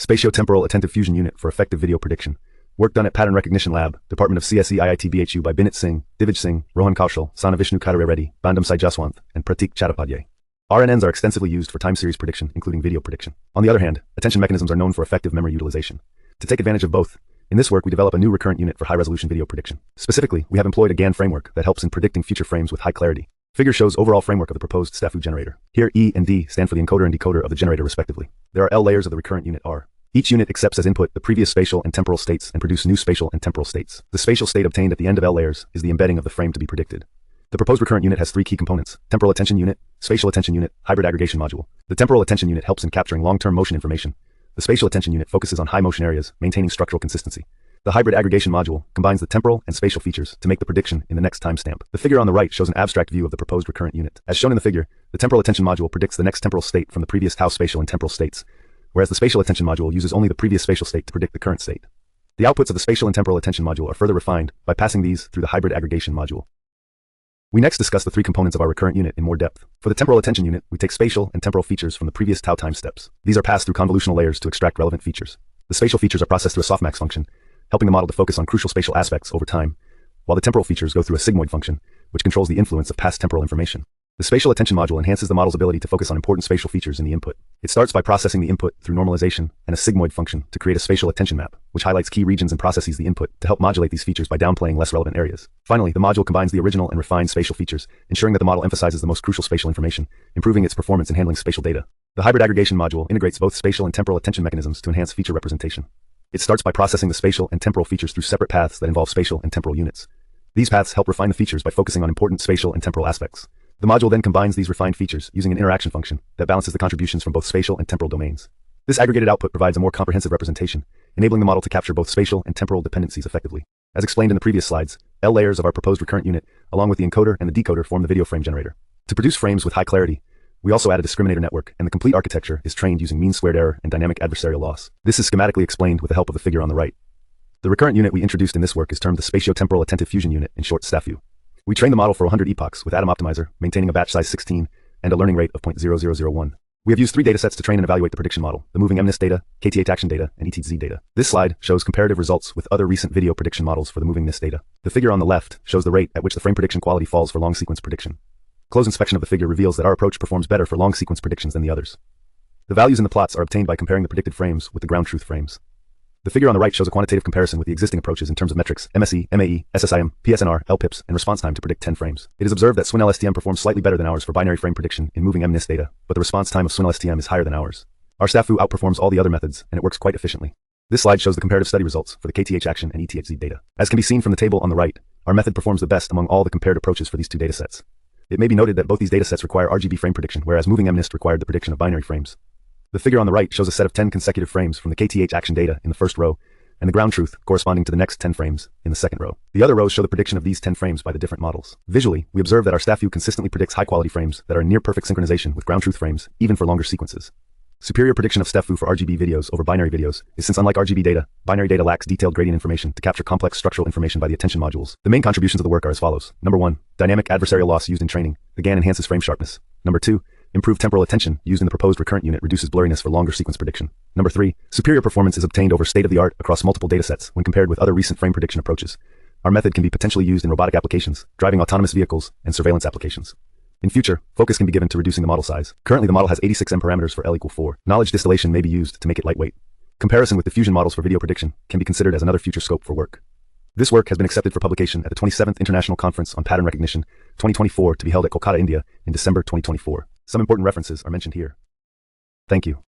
Spatio-Temporal Attentive Fusion Unit for Effective Video Prediction. Work done at Pattern Recognition Lab, Department of CSE IIT BHU by Binit Singh, Divij Singh, Rohan Kaushal, Sana Vishnu Kadare Reddy, Bandam Sai Jaswant, and Pratik Chattopadhyay. RNNs are extensively used for time series prediction, including video prediction. On the other hand, attention mechanisms are known for effective memory utilization. To take advantage of both, in this work we develop a new recurrent unit for high-resolution video prediction. Specifically, we have employed a GAN framework that helps in predicting future frames with high clarity. Figure shows overall framework of the proposed STAFU generator. Here E and D stand for the encoder and decoder of the generator respectively. There are L layers of the recurrent unit R. Each unit accepts as input the previous spatial and temporal states and produce new spatial and temporal states. The spatial state obtained at the end of L layers is the embedding of the frame to be predicted. The proposed recurrent unit has three key components: temporal attention unit, spatial attention unit, hybrid aggregation module. The temporal attention unit helps in capturing long-term motion information. The spatial attention unit focuses on high motion areas, maintaining structural consistency. The hybrid aggregation module combines the temporal and spatial features to make the prediction in the next timestamp. The figure on the right shows an abstract view of the proposed recurrent unit. As shown in the figure, the temporal attention module predicts the next temporal state from the previous tau spatial and temporal states, whereas the spatial attention module uses only the previous spatial state to predict the current state. The outputs of the spatial and temporal attention module are further refined by passing these through the hybrid aggregation module. We next discuss the three components of our recurrent unit in more depth. For the temporal attention unit, we take spatial and temporal features from the previous tau time steps. These are passed through convolutional layers to extract relevant features. The spatial features are processed through a softmax function, helping the model to focus on crucial spatial aspects over time, while the temporal features go through a sigmoid function, which controls the influence of past temporal information. The spatial attention module enhances the model's ability to focus on important spatial features in the input. It starts by processing the input through normalization and a sigmoid function to create a spatial attention map, which highlights key regions and processes the input to help modulate these features by downplaying less relevant areas. Finally, the module combines the original and refined spatial features, ensuring that the model emphasizes the most crucial spatial information, improving its performance in handling spatial data. The hybrid aggregation module integrates both spatial and temporal attention mechanisms to enhance feature representation. It starts by processing the spatial and temporal features through separate paths that involve spatial and temporal units. These paths help refine the features by focusing on important spatial and temporal aspects. The module then combines these refined features using an interaction function that balances the contributions from both spatial and temporal domains. This aggregated output provides a more comprehensive representation, enabling the model to capture both spatial and temporal dependencies effectively. As explained in the previous slides, L layers of our proposed recurrent unit, along with the encoder and the decoder, form the video frame generator. To produce frames with high clarity, we also add a discriminator network, and the complete architecture is trained using mean squared error and dynamic adversarial loss. This is schematically explained with the help of the figure on the right. The recurrent unit we introduced in this work is termed the Spatio-Temporal Attentive Fusion Unit, in short STAFU. We train the model for 100 epochs with Atom Optimizer, maintaining a batch size 16 and a learning rate of 0.0001. We have used three datasets to train and evaluate the prediction model: the moving MNIST data, KTH action data, and ETZ data. This slide shows comparative results with other recent video prediction models for the moving NIST data. The figure on the left shows the rate at which the frame prediction quality falls for long sequence prediction. Close inspection of the figure reveals that our approach performs better for long sequence predictions than the others. The values in the plots are obtained by comparing the predicted frames with the ground truth frames. The figure on the right shows a quantitative comparison with the existing approaches in terms of metrics: MSE, MAE, SSIM, PSNR, LPIPS, and response time to predict 10 frames. It is observed that SwinLSTM performs slightly better than ours for binary frame prediction in moving MNIST data, but the response time of SwinLSTM is higher than ours. Our STAFU outperforms all the other methods, and it works quite efficiently. This slide shows the comparative study results for the KTH action and ETHZ data. As can be seen from the table on the right, our method performs the best among all the compared approaches for these two datasets. It may be noted that both these datasets require RGB frame prediction, whereas moving MNIST required the prediction of binary frames. The figure on the right shows a set of 10 consecutive frames from the KTH action data in the first row, and the ground truth corresponding to the next 10 frames in the second row. The other rows show the prediction of these 10 frames by the different models. Visually, we observe that our STAFU consistently predicts high-quality frames that are in near-perfect synchronization with ground truth frames, even for longer sequences. Superior prediction of STAFU for RGB videos over binary videos is since, unlike RGB data, binary data lacks detailed gradient information to capture complex structural information by the attention modules. The main contributions of the work are as follows. Number 1, dynamic adversarial loss used in training. The GAN enhances frame sharpness. Number 2, improved temporal attention used in the proposed recurrent unit reduces blurriness for longer sequence prediction. Number 3, superior performance is obtained over state-of-the-art across multiple datasets when compared with other recent frame prediction approaches. Our method can be potentially used in robotic applications, driving autonomous vehicles, and surveillance applications. In future, focus can be given to reducing the model size. Currently, the model has 86 M parameters for L equal 4. Knowledge distillation may be used to make it lightweight. Comparison with diffusion models for video prediction can be considered as another future scope for work. This work has been accepted for publication at the 27th International Conference on Pattern Recognition 2024 to be held at Kolkata, India in December 2024. Some important references are mentioned here. Thank you.